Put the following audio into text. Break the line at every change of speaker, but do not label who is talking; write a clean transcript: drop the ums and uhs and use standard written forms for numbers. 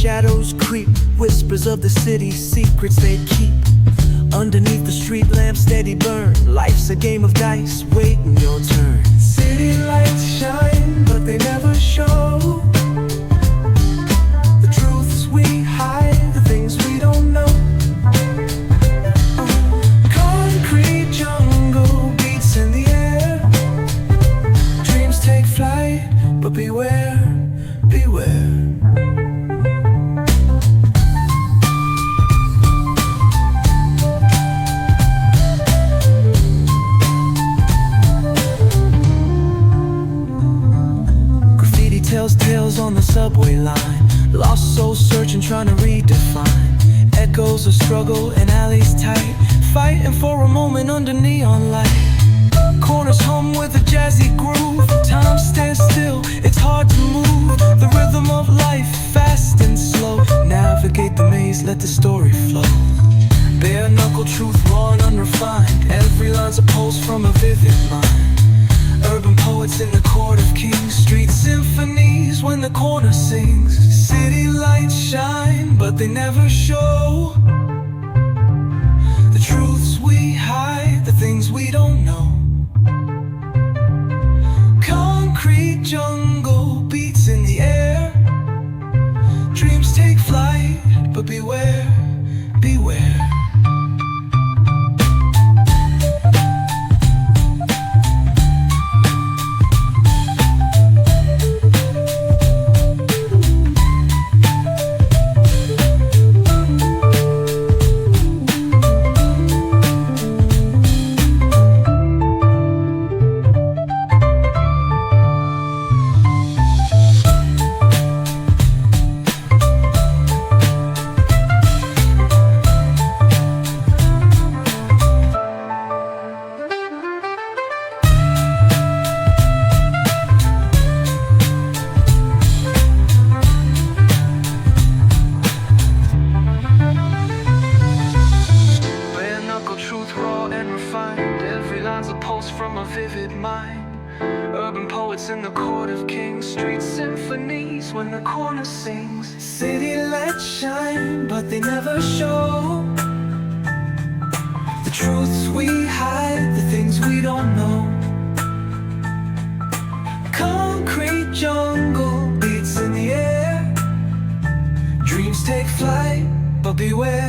shadows creep, whispers of the city's secrets they keep. Underneath the street lamp steady burn, life's a game of dice, waiting your turn. City lights shine, but they never show the truths we hide, the things we don't know. Concrete jungle beats in the air, dreams take flight, but beware, beware. Tells tales on the subway line, lost souls searching, trying to redefine. Echoes of struggle in alleys tight, fighting for a moment under neon light. Corners hum with a jazzy groove, time stands still, it's hard to move. The rhythm of life, fast and slow. Navigate the maze, let the story flow. Bare knuckle truth, raw and unrefined. Every line's a pulse from a vivid mind. Urban poets in the court of kings, street symphonies when the corner sings. City lights shine, but they never show the truths we hide, the things we don't know. Concrete jungle beats in the air, dreams take flight, but beware, beware. From a vivid mind. Urban poets in the court of kings, street symphonies when the corner sings. City lights shine, but they never show the truths we hide, the things we don't know. Concrete jungle beats in the air, dreams take flight, but beware.